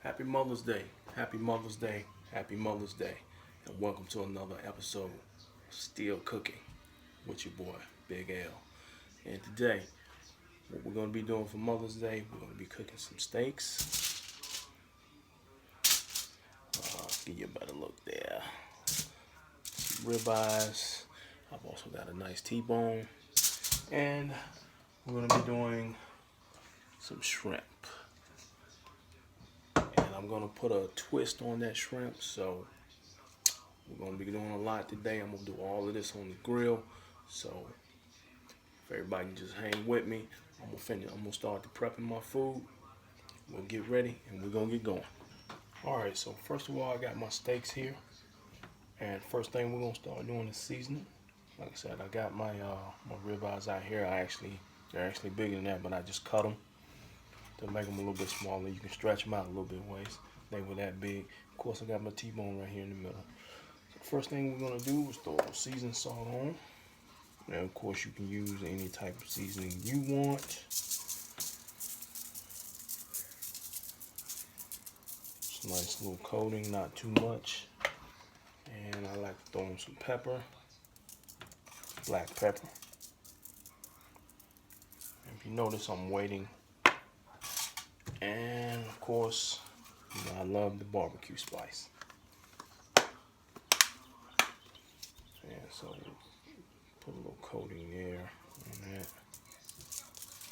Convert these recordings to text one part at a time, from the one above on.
Happy Mother's Day, Happy Mother's Day, Happy Mother's Day, and welcome to another episode of Still Cooking with your boy, Big L. And today, what we're going to be doing for Mother's Day, we're going to be cooking some steaks. Give you a better look there. Some ribeyes. I've also got a nice T-bone. And we're going to be doing some shrimp. And I'm going to put a twist on that shrimp, so we're going to be doing a lot today. I'm going to do all of this on the grill, so if everybody can just hang with me, I'm going to start prepping my food. We'll get ready, and we're going to get going. Alright, so first of all, I got my steaks here, and first thing we're going to start doing is seasoning. Like I said, I got my ribeyes out here. They're actually bigger than that, but I just cut them to make them a little bit smaller. You can stretch them out a little bit ways. They were that big. Of course, I got my T-bone right here in the middle. So the first thing we're going to do is throw a seasoned salt on. Now, of course, you can use any type of seasoning you want. Just a nice little coating, not too much. And I like to throw in some pepper, black pepper. If you notice, I'm waiting. And of course, you know, I love the barbecue spice. And so put a little coating there on that.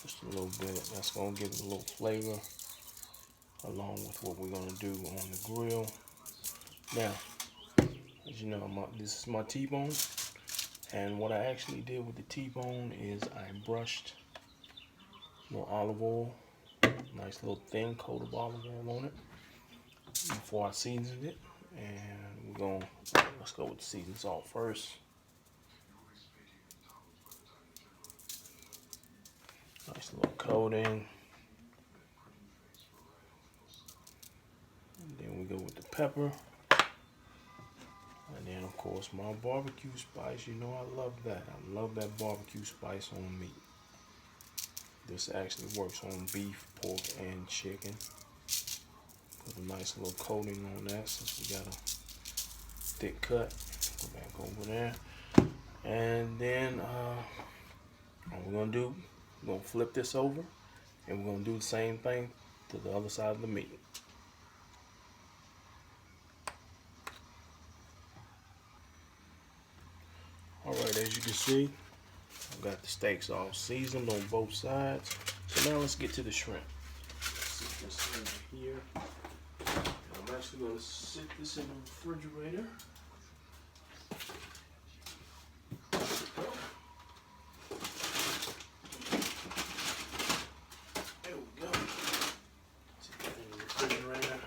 Just a little bit. That's going to give it a little flavor along with what we're going to do on the grill. Now, as you know, this is my T-bone. And what I actually did with the T-bone is I brushed a little olive oil. Nice little thin coat of olive oil on it before I seasoned it. And let's go with the seasoned salt first. Nice little coating. And then we go with the pepper. And then of course my barbecue spice. You know I love that. I love that barbecue spice on meat. This actually works on beef, pork, and chicken. Put a nice little coating on that since we got a thick cut. Go back over there. And then what we're going to do, we're going to flip this over. And we're going to do the same thing to the other side of the meat. Alright, as you can see, I've got the steaks all seasoned on both sides. So now let's get to the shrimp. Sit this over here. I'm actually going to sit this in the refrigerator. There we go. Sit that in the refrigerator.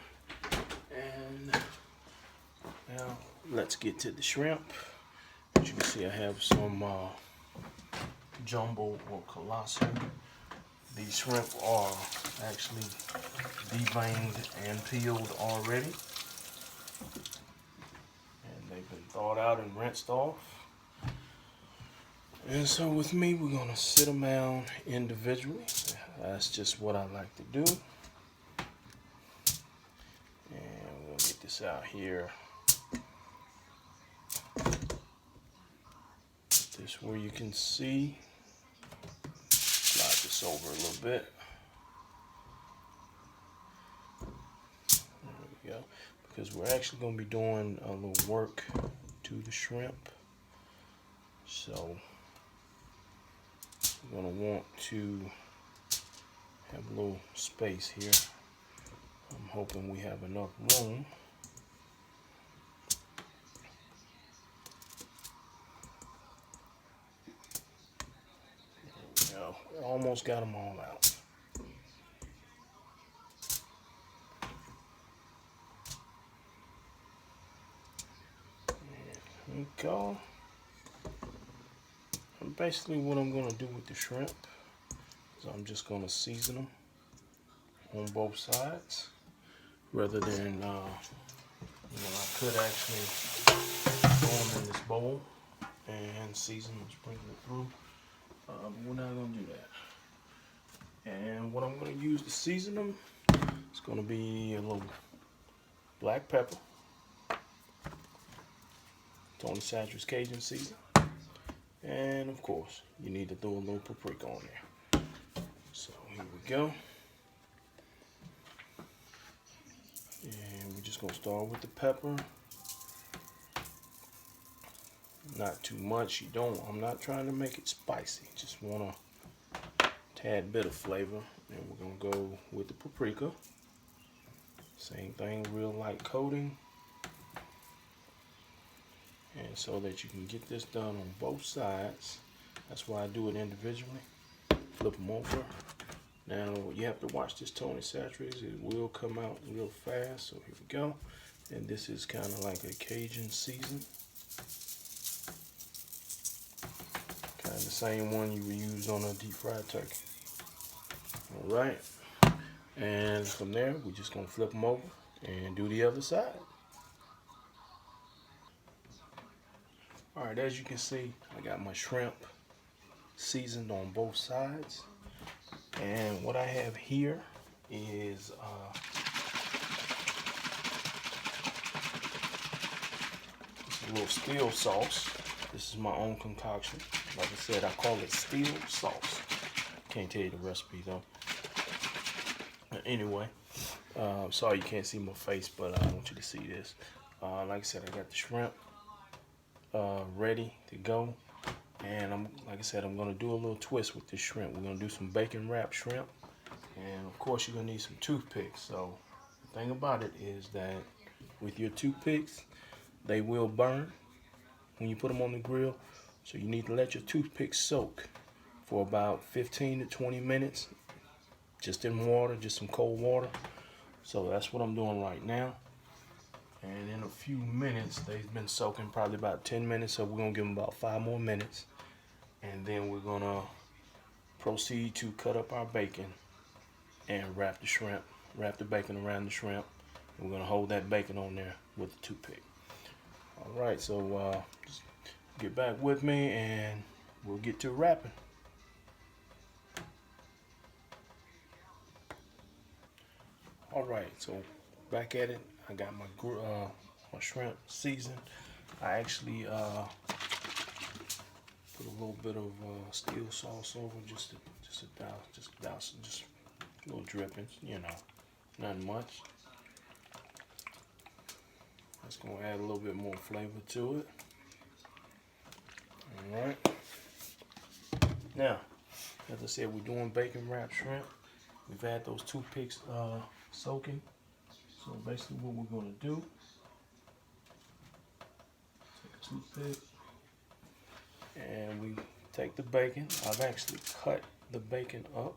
And now let's get to the shrimp. As you can see, I have some jumbo or colossal. These shrimp are actually deveined and peeled already. And they've been thawed out and rinsed off. And so with me, we're going to sit them down individually. That's just what I like to do. And we'll get this out here. This where you can see. Slide this over a little bit. There we go. Because we're actually going to be doing a little work to the shrimp. So we're going to want to have a little space here. I'm hoping we have enough room. Almost got them all out. There we go. And basically what I'm going to do with the shrimp is I'm just going to season them on both sides rather than, I could actually throw them in this bowl and season them, sprinkle it through. But we're not going to do that. And what I'm going to use to season them is gonna be a little black pepper, Tony Satch's Cajun season, and of course you need to throw a little paprika on there. So here we go. And we're just gonna start with the pepper. Not too much. I'm not trying to make it spicy. Just want a tad bit of flavor. And we're gonna go with the paprika. Same thing, real light coating. And so that you can get this done on both sides. That's why I do it individually. Flip them over. Now you have to watch this Tony Satch's. It will come out real fast. So here we go. And this is kind of like a Cajun season. Kind of the same one you would use on a deep fried turkey. All right. And from there, we're just gonna flip them over and do the other side. All right, as you can see, I got my shrimp seasoned on both sides. And what I have here is a little steel sauce. This is my own concoction. Like I said, I call it steel sauce. Can't tell you the recipe though. Anyway, sorry you can't see my face, but I want you to see this. Like I said, I got the shrimp ready to go. And like I said, I'm gonna do a little twist with this shrimp. We're gonna do some bacon wrapped shrimp, and of course you're gonna need some toothpicks. So the thing about it is that with your toothpicks, they will burn when you put them on the grill. So you need to let your toothpicks soak for about 15 to 20 minutes, just in water, just some cold water. So that's what I'm doing right now. And in a few minutes, they've been soaking probably about 10 minutes, so we're gonna give them about 5 more minutes. And then we're gonna proceed to cut up our bacon and wrap the shrimp, wrap the bacon around the shrimp. And we're gonna hold that bacon on there with the toothpick. All right, so just get back with me and we'll get to wrapping. All right, so back at it. I got my shrimp seasoned. I actually put a little bit of steel sauce over just little drippings, you know, nothing much. That's gonna add a little bit more flavor to it. All right. Now, as I said, we're doing bacon wrapped shrimp. We've had those toothpicks soaking. So basically what we're going to do, take a toothpick and we take the bacon. I've actually cut the bacon up.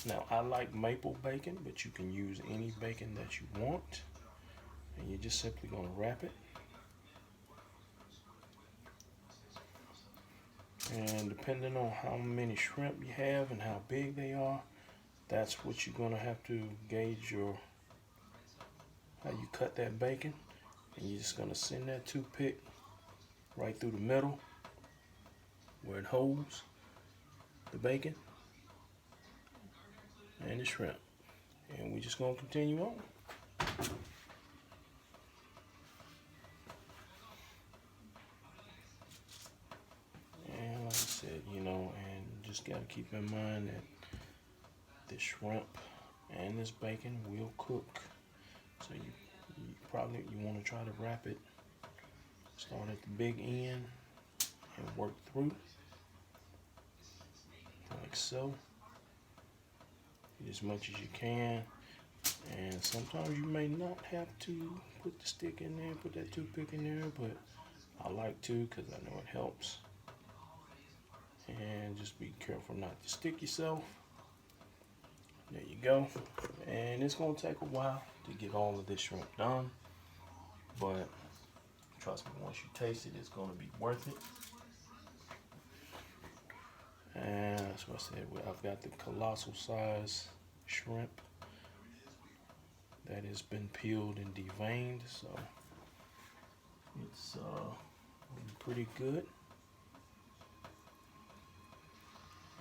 Now I like maple bacon, but you can use any bacon that you want. And you're just simply going to wrap it. And depending on how many shrimp you have and how big they are, that's what you're going to have to gauge how you cut that bacon. And you're just going to send that toothpick right through the middle where it holds the bacon and the shrimp. And we're just going to continue on. And like I said, you know, and just got to keep in mind that this shrimp and this bacon will cook. So you want to try to wrap it, start at the big end and work through like so, as much as you can. And sometimes you may not have to put the stick in there, put that toothpick in there, but I like to because I know it helps. And just be careful not to stick yourself. There you go. And it's going to take a while to get all of this shrimp done, but trust me, once you taste it, it's going to be worth it. And that's what I said. I've got the colossal size shrimp that has been peeled and deveined, so it's pretty good.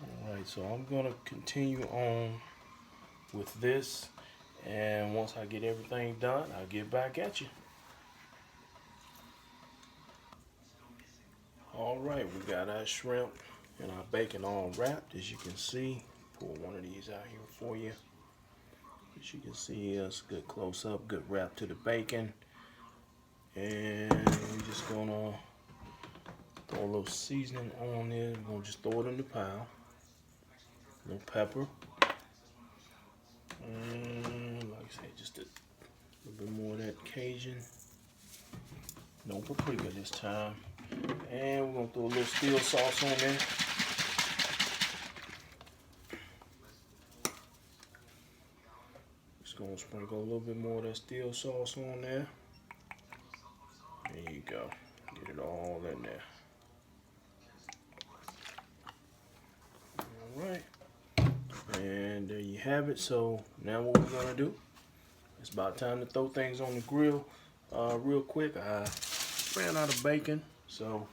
All right, so I'm gonna continue on with this, And once I get everything done, I'll get back at you. All right, we got our shrimp and our bacon all wrapped, as you can see. Pull one of these out here for you. As you can see, it's a good close up, good wrap to the bacon. And we're just gonna throw a little seasoning on there. We're gonna just throw it in the pile. A little pepper. And like I said, just a little bit more of that Cajun. No paprika this time. And we're gonna throw a little steel sauce on there. Just gonna sprinkle a little bit more of that steel sauce on there. There you go. Get it all in there. Alright. And there you have it. So now what we're gonna do, it's about time to throw things on the grill real quick. I ran out of bacon, so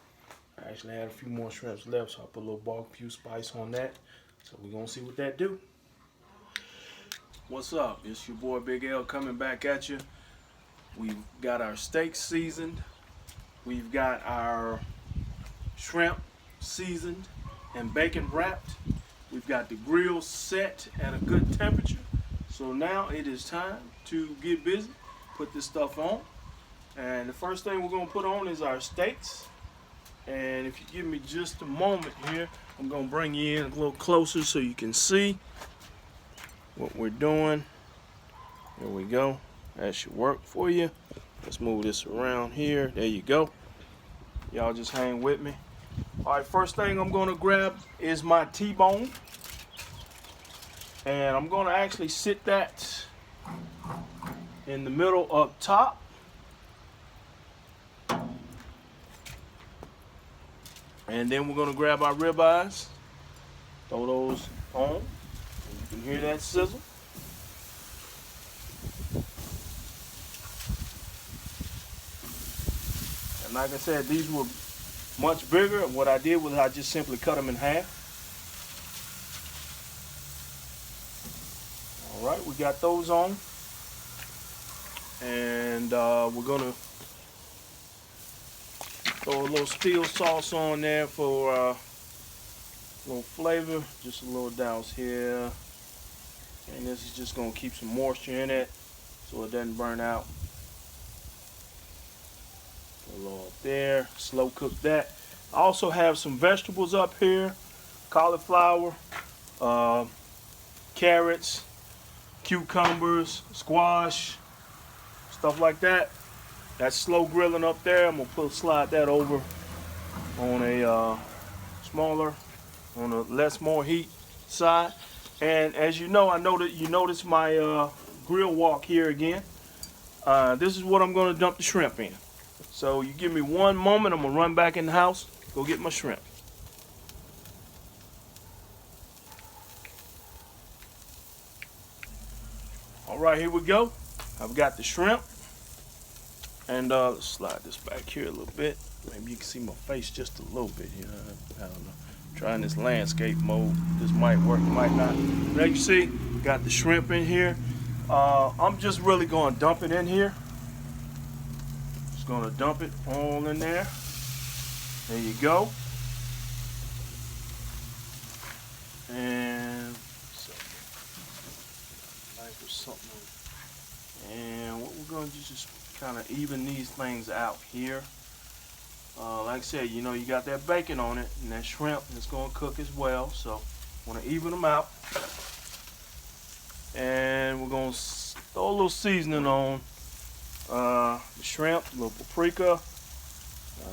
I actually had a few more shrimps left, so I put a little barbecue spice on that. So we're gonna see what that do. What's up? It's your boy Big L coming back at you. We've got our steak seasoned. We've got our shrimp seasoned and bacon wrapped. We've got the grill set at a good temperature. So now it is time to get busy, put this stuff on. And the first thing we're gonna put on is our steaks. And if you give me just a moment here, I'm gonna bring you in a little closer so you can see what we're doing. There we go. That should work for you. Let's move this around here. There you go. Y'all just hang with me. All right, first thing I'm gonna grab is my T-bone. And I'm gonna actually sit that in the middle up top. And then we're gonna grab our ribeyes, throw those on. You can hear that sizzle. And like I said, these were much bigger. What I did was I just simply cut them in half. All right, we got those on. And we're gonna throw a little steel sauce on there for a little flavor. Just a little douse here. And this is just gonna keep some moisture in it so it doesn't burn out. A little up there, slow cook that. I also have some vegetables up here, cauliflower, carrots, cucumbers, squash, stuff like that. That's slow grilling up there. I'm gonna slide that over on a smaller, on a less more heat side. And as you know, I know that you notice my grill wok here again. This is what I'm gonna dump the shrimp in. So you give me one moment, I'm gonna run back in the house, go get my shrimp. All right, here we go. I've got the shrimp. And let's slide this back here a little bit. Maybe you can see my face just a little bit here. I don't know. Trying this landscape mode. This might work, might not. Now you see, got the shrimp in here. I'm just really gonna dump it in here. Just gonna dump it all in there. There you go. And something. And what we're gonna do is just kind of even these things out here. Like I said, you know, you got that bacon on it, and that shrimp is going to cook as well. So, want to even them out. And we're going to throw a little seasoning on the shrimp, a little paprika.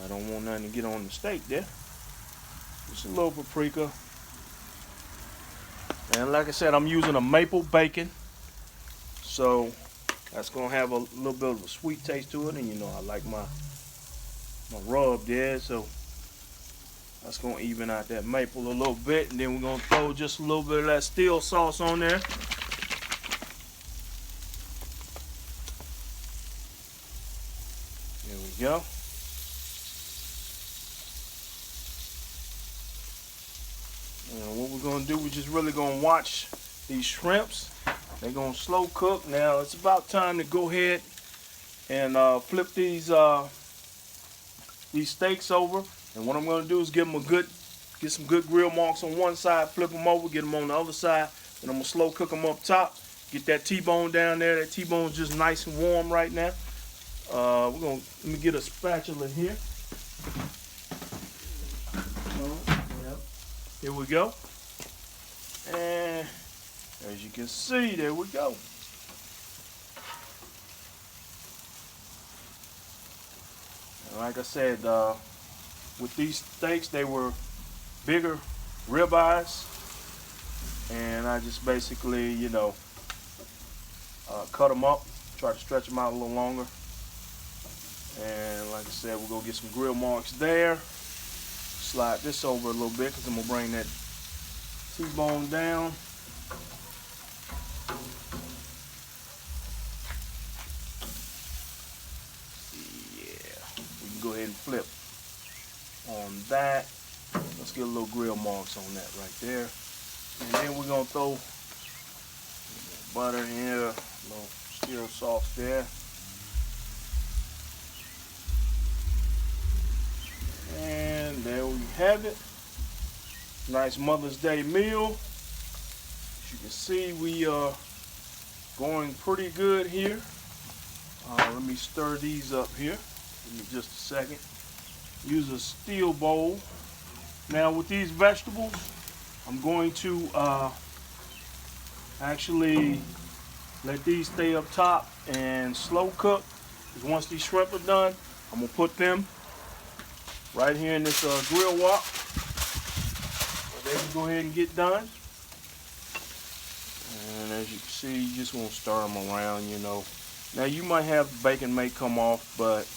I don't want nothing to get on the steak there. Just a little paprika. And like I said, I'm using a maple bacon. So, that's going to have a little bit of a sweet taste to it. And you know, I like my rub there. So, that's going to even out that maple a little bit. And then we're going to throw just a little bit of that steel sauce on there. There we go. And what we're going to do, we're just really going to watch these shrimps They're gonna slow cook. Now it's about time to go ahead and flip these steaks over. And what I'm gonna do is get some good grill marks on one side, flip them over, get them on the other side, and I'm gonna slow cook them up top. Get that T-bone down there. That T-bone's just nice and warm right now. Let me get a spatula here. Here we go. And as you can see, there we go. And like I said, with these steaks, they were bigger ribeyes, and I just basically, cut them up, try to stretch them out a little longer. And like I said, we're gonna get some grill marks there. Slide this over a little bit because I'm gonna bring that T-bone down. Yeah, we can go ahead and flip on that. Let's get a little grill marks on that right there. And then we're gonna throw butter here, a little steel sauce there. And there we have it. Nice Mother's Day meal. As you can see, we are going pretty good here. Let me stir these up here. Give me just a second. Use a steel bowl. Now with these vegetables, I'm going to actually let these stay up top and slow cook. Because once these shrimp are done, I'm gonna put them right here in this grill wok. So they can go ahead and get done. And as you can see, you just want to stir them around, Now you might have the bacon may come off, but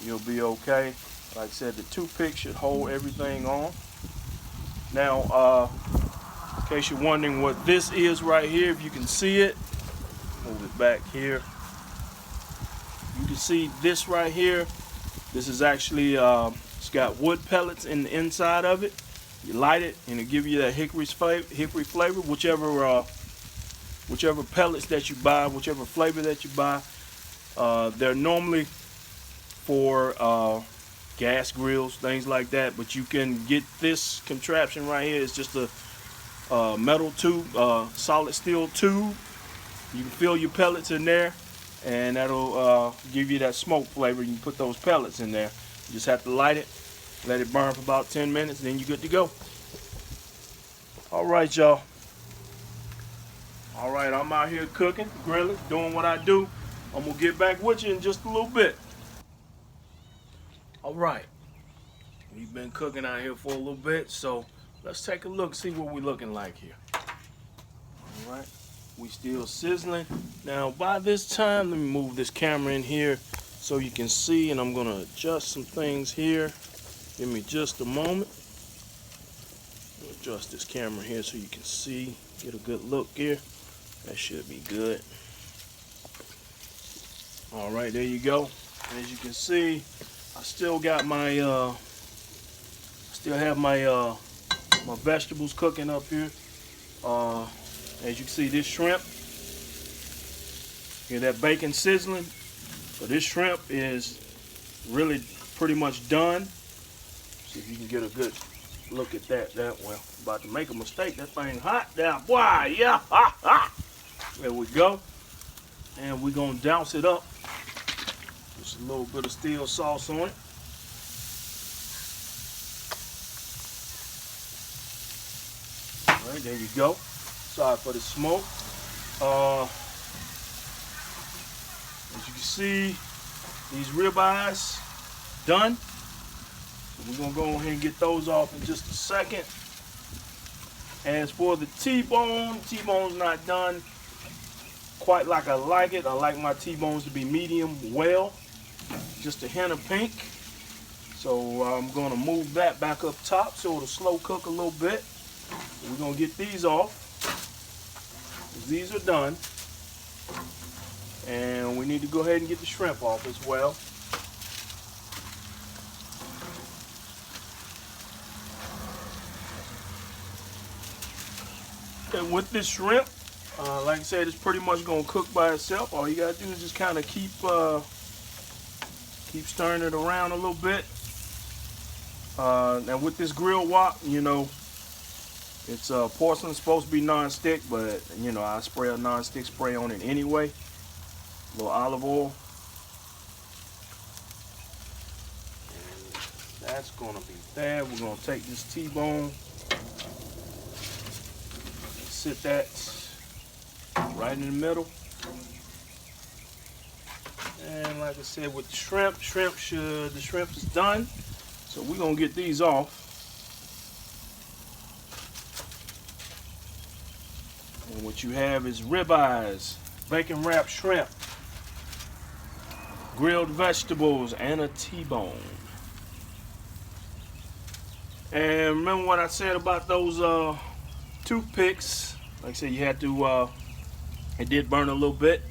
you'll be okay. Like I said, the toothpick should hold everything on. Now, in case you're wondering what this is right here, if you can see it, move it back here. You can see this right here. This is actually, it's got wood pellets in the inside of it. You light it and it'll give you that hickory flavor, whichever pellets that you buy, whichever flavor that you buy. They're normally for gas grills, things like that, but you can get this contraption right here. It's just a metal tube, solid steel tube. You can fill your pellets in there, and that'll give you that smoke flavor. You can put those pellets in there. You just have to light it, let it burn for about 10 minutes, then you're good to go. All right, y'all. All right, I'm out here cooking, grilling, doing what I do. I'm gonna get back with you in just a little bit. All right, we've been cooking out here for a little bit, so let's take a look, see what we're looking like here. All right, we still sizzling. Now, by this time, let me move this camera in here so you can see, and I'm gonna adjust some things here. Give me just a moment. Adjust this camera here so you can see, get a good look here. That should be good. All right, there you go. As you can see, I still got my, my vegetables cooking up here. As you can see, this shrimp, hear that bacon sizzling. So this shrimp is really pretty much done. See if you can get a good look at that. Well, about to make a mistake. That thing hot now, boy. Yeah, ha. There we go. And we're gonna douse it up. Just a little bit of steel sauce on it. All right, there you go. Sorry for the smoke. As you can see, these ribeyes done. So we're gonna go ahead and get those off in just a second. As for the T-bone, T-bone's not done quite like I like it. I like my T-bones to be medium well, just a hint of pink. So I'm gonna move that back up top so it'll slow cook a little bit. We're gonna get these off. These are done. And we need to go ahead and get the shrimp off as well. with this shrimp, like I said, it's pretty much gonna cook by itself. All you gotta do is just kind of keep stirring it around a little bit. Now with this grill wok, you know, it's porcelain, supposed to be non-stick, but you know, I spray a non-stick spray on it anyway. A little olive oil. And that's gonna be there. We're gonna take this T-bone, sit that right in the middle. And like I said, with the shrimp is done. So we're gonna get these off. And what you have is ribeyes, bacon wrapped shrimp, grilled vegetables, and a T-bone. And remember what I said about those toothpicks? Like I said, you had to, it did burn a little bit,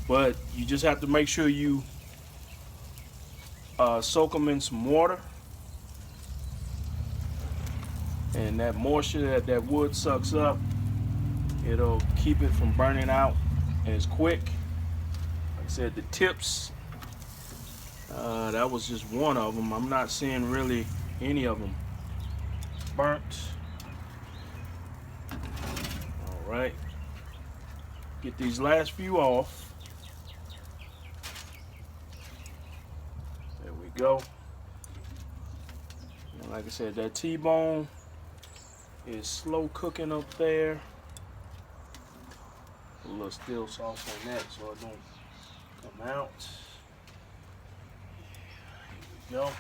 but you just have to make sure you soak them in some water. And that moisture that wood sucks up, it'll keep it from burning out as quick. Like I said, the tips, that was just one of them. I'm not seeing really any of them burnt. All right, get these last few off. There we go. And like I said, that T-bone is slow cooking up there. A little steel sauce on that so it don't come out. Here we go.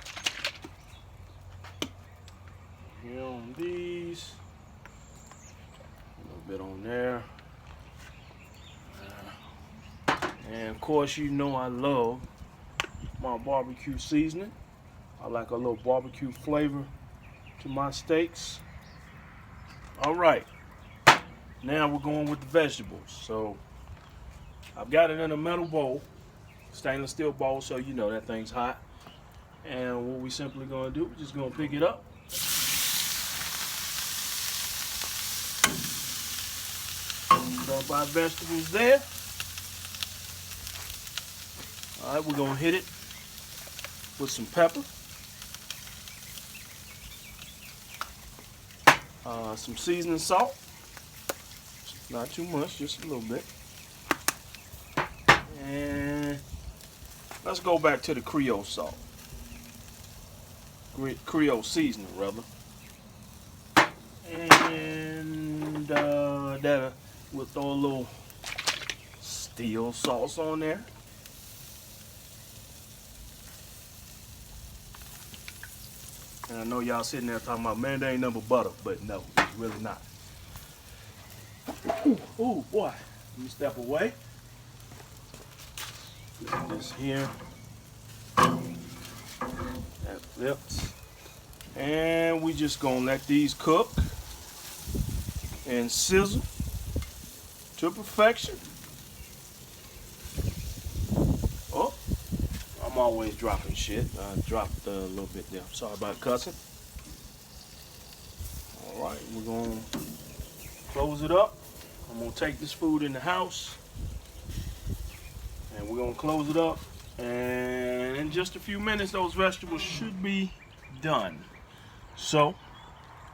Here on these. A little bit on there. And of course, you know I love my barbecue seasoning. I like a little barbecue flavor to my steaks. All right, now we're going with the vegetables. So I've got it in a metal bowl, stainless steel bowl, so you know that thing's hot. And what we simply gonna do, we're just gonna pick it up. Dump our vegetables there. All right, we're gonna hit it with some pepper. Some seasoning salt, not too much, just a little bit. And let's go back to the Creole salt, Creole seasoning rather. And we'll throw a little steel sauce on there. And I know y'all sitting there talking about, man, there ain't nothing but butter, but no, it's really not. Ooh, boy, let me step away. Put this here. That flips. And we just gonna let these cook and sizzle to perfection. Oh, I'm always dropping shit. I dropped a little bit there. Sorry about cussing. All right, we're gonna close it up. I'm gonna take this food in the house and we're gonna close it up. And in just a few minutes, those vegetables should be done. So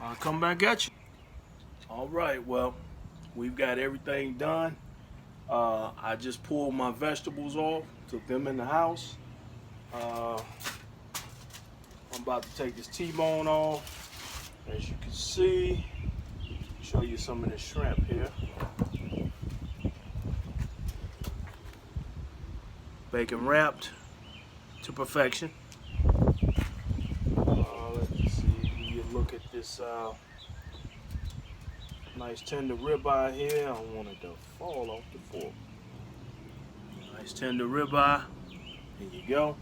I'll come back at you. All right, well, we've got everything done. I just pulled my vegetables off, took them in the house. I'm about to take this T-bone off. As you can see, show you some of the shrimp here. Bacon wrapped to perfection. Let's see, you look at this nice tender ribeye here. I don't want it to fall off the fork. Nice tender ribeye. Here you go.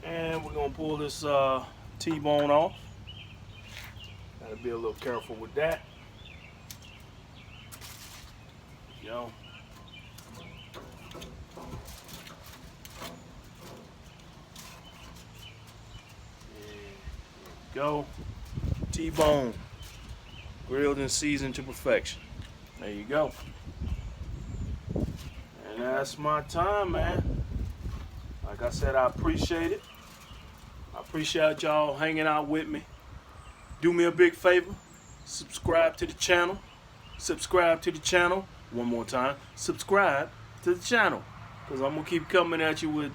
And we're gonna pull this T-bone off. Gotta be a little careful with that. There you go. There you go. T-bone. Grilled and seasoned to perfection. There you go. And that's my time, man. Like I said, I appreciate it. I appreciate y'all hanging out with me. Do me a big favor. Subscribe to the channel. Subscribe to the channel. One more time. Subscribe to the channel. Because I'm going to keep coming at you with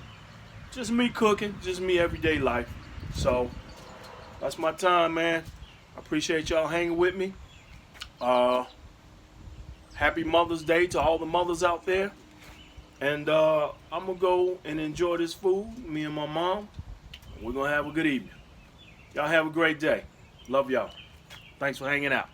just me cooking. Just me everyday life. So, that's my time, man. I appreciate y'all hanging with me. Happy Mother's Day to all the mothers out there. And I'm going to go and enjoy this food, me and my mom. We're going to have a good evening. Y'all have a great day. Love y'all. Thanks for hanging out.